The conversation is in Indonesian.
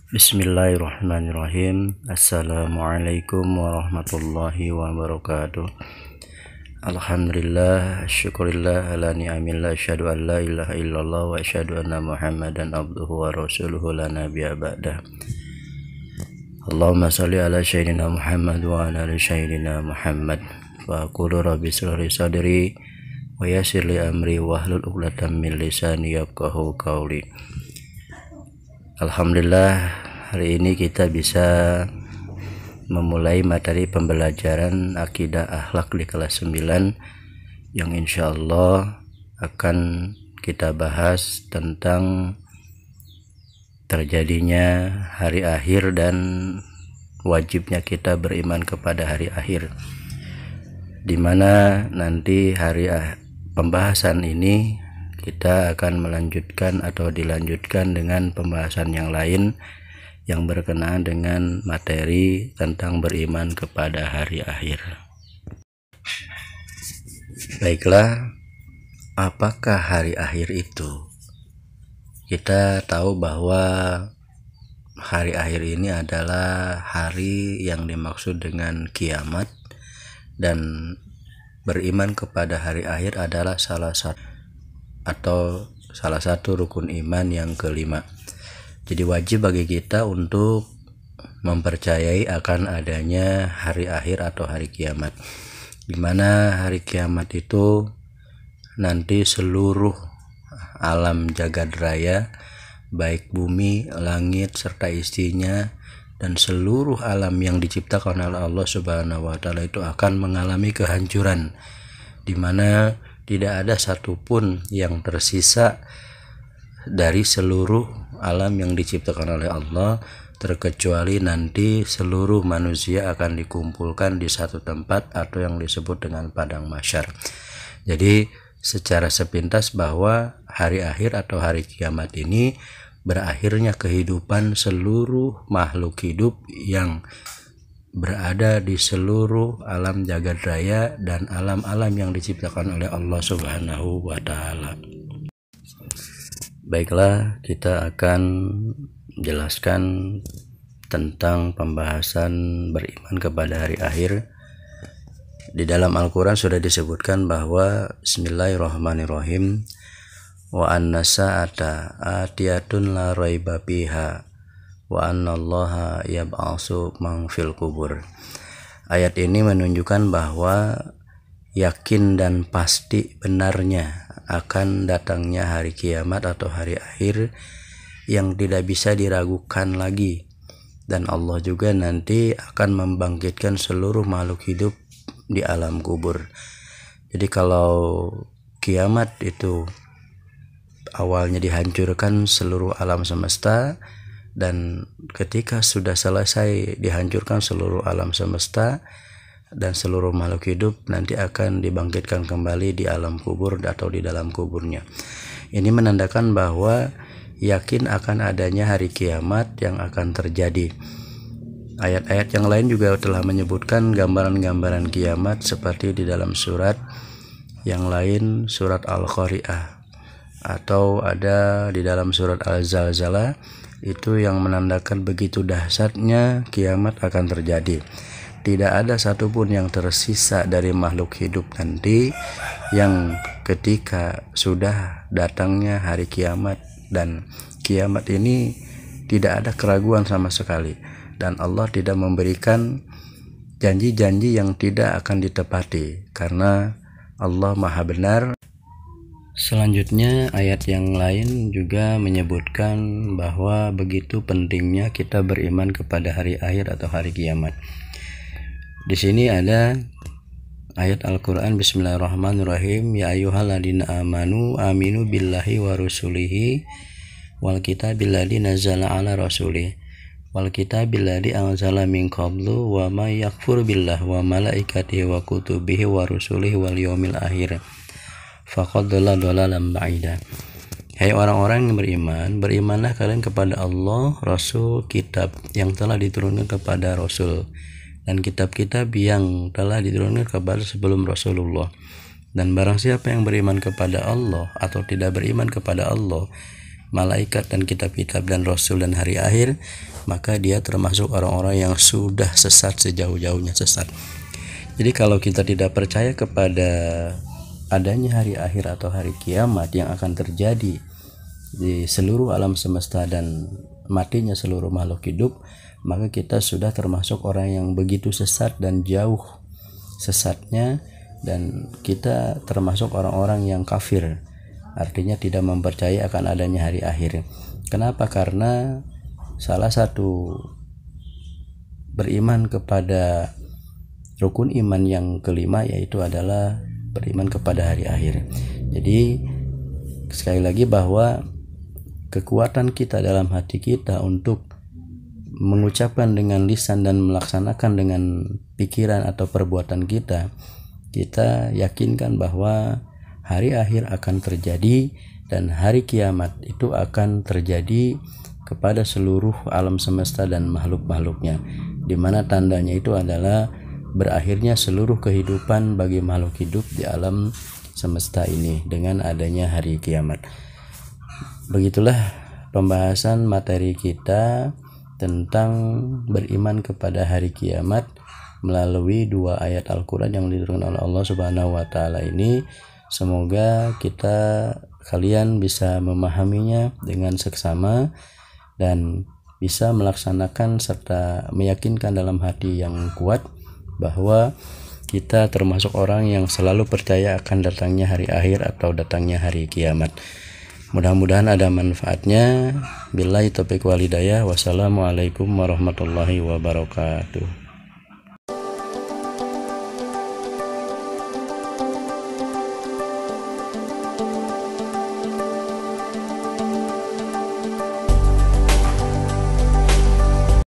Bismillahirrahmanirrahim. Assalamualaikum warahmatullahi wabarakatuh. Alhamdulillah, syukurillah ala ni'amillah, asyhadu an la ilaha illallah wa asyhadu anna Muhammadan abduhu wa rasuluhu la nabiyya ba'dah. Allahumma shalli ala sayyidina Muhammad wa ala ali sayyidina Muhammad. Wa aqulu rabbi shrah li sadri wa yassir li amri wahlul 'uqdatam min lisani yafqahu qawli. Alhamdulillah, hari ini kita bisa memulai materi pembelajaran akidah akhlak di kelas 9 yang insya Allah akan kita bahas tentang terjadinya hari akhir dan wajibnya kita beriman kepada hari akhir, dimana nanti pembahasan ini kita akan melanjutkan atau dilanjutkan dengan pembahasan yang lain yang berkenaan dengan materi tentang beriman kepada hari akhir. Baiklah, apakah hari akhir itu? Kita tahu bahwa hari akhir ini adalah hari yang dimaksud dengan kiamat, dan beriman kepada hari akhir adalah salah satu rukun iman yang kelima. Jadi wajib bagi kita untuk mempercayai akan adanya hari akhir atau hari kiamat, di mana hari kiamat itu nanti seluruh alam jagat raya, baik bumi, langit serta isinya, dan seluruh alam yang diciptakan oleh Allah Subhanahu wa Ta'ala itu akan mengalami kehancuran, di mana tidak ada satupun yang tersisa dari seluruh alam yang diciptakan oleh Allah, terkecuali nanti seluruh manusia akan dikumpulkan di satu tempat atau yang disebut dengan padang mahsyar. Jadi secara sepintas bahwa hari akhir atau hari kiamat ini berakhirnya kehidupan seluruh makhluk hidup yang berada di seluruh alam jagat raya dan alam-alam yang diciptakan oleh Allah Subhanahu wa Ta'ala. Baiklah, kita akan jelaskan tentang pembahasan beriman kepada hari akhir. Di dalam Al-Quran sudah disebutkan bahwa Bismillahirrahmanirrahim, wa anna sa'ata atiyatun la raiba fiha wa annallaha yab'atsu man fil kubur. Ayat ini menunjukkan bahwa yakin dan pasti benarnya akan datangnya hari kiamat atau hari akhir yang tidak bisa diragukan lagi, dan Allah juga nanti akan membangkitkan seluruh makhluk hidup di alam kubur. Jadi kalau kiamat itu awalnya dihancurkan seluruh alam semesta, dan ketika sudah selesai dihancurkan seluruh alam semesta dan seluruh makhluk hidup, nanti akan dibangkitkan kembali di alam kubur atau di dalam kuburnya. Ini menandakan bahwa yakin akan adanya hari kiamat yang akan terjadi. Ayat-ayat yang lain juga telah menyebutkan gambaran-gambaran kiamat, seperti di dalam surat yang lain, surat Al-Qari'ah, atau ada di dalam surat Al-Zalzalah, itu yang menandakan begitu dahsyatnya kiamat akan terjadi. Tidak ada satupun yang tersisa dari makhluk hidup nanti yang ketika sudah datangnya hari kiamat, dan kiamat ini tidak ada keraguan sama sekali, dan Allah tidak memberikan janji-janji yang tidak akan ditepati karena Allah Maha Benar. Selanjutnya ayat yang lain juga menyebutkan bahwa begitu pentingnya kita beriman kepada hari akhir atau hari kiamat. Di sini ada ayat Al-Quran, Bismillahirrahmanirrahim, ya ayyuhalladzina amanu aminu billahi wa rusulihi wal kitabil ladzi nazzala ala rasulih wal kitabil ladzi anzala min qablu wa may yakfur billahi wa malaikatihi wa kutubihi wa rusulihi wal yaumil akhir faqad dhalla dhalalan ba'ida. Hai orang-orang yang beriman, berimanlah kalian kepada Allah, Rasul, kitab yang telah diturunkan kepada Rasul, dan kitab-kitab yang telah diturunkan kepada sebelum Rasulullah. Dan barang siapa yang beriman kepada Allah atau tidak beriman kepada Allah, malaikat dan kitab-kitab dan rasul dan hari akhir, maka dia termasuk orang-orang yang sudah sesat sejauh-jauhnya sesat. Jadi kalau kita tidak percaya kepada adanya hari akhir atau hari kiamat yang akan terjadi di seluruh alam semesta dan matinya seluruh makhluk hidup, maka kita sudah termasuk orang yang begitu sesat dan jauh sesatnya, dan kita termasuk orang-orang yang kafir, artinya tidak mempercayai akan adanya hari akhir. Kenapa? Karena salah satu beriman kepada rukun iman yang kelima yaitu adalah beriman kepada hari akhir. Jadi sekali lagi bahwa kekuatan kita dalam hati kita untuk mengucapkan dengan lisan dan melaksanakan dengan pikiran atau perbuatan kita yakinkan bahwa hari akhir akan terjadi dan hari kiamat itu akan terjadi kepada seluruh alam semesta dan makhluk-makhluknya, di mana tandanya itu adalah berakhirnya seluruh kehidupan bagi makhluk hidup di alam semesta ini dengan adanya hari kiamat. Begitulah pembahasan materi kita tentang beriman kepada hari kiamat melalui dua ayat Al-Quran yang diturunkan oleh Allah Subhanahu wa Ta'ala ini. Semoga kalian bisa memahaminya dengan seksama dan bisa melaksanakan serta meyakinkan dalam hati yang kuat bahwa kita termasuk orang yang selalu percaya akan datangnya hari akhir atau datangnya hari kiamat. Mudah-mudahan ada manfaatnya. Billahi taufiq wal hidayah. Wassalamualaikum warahmatullahi wabarakatuh.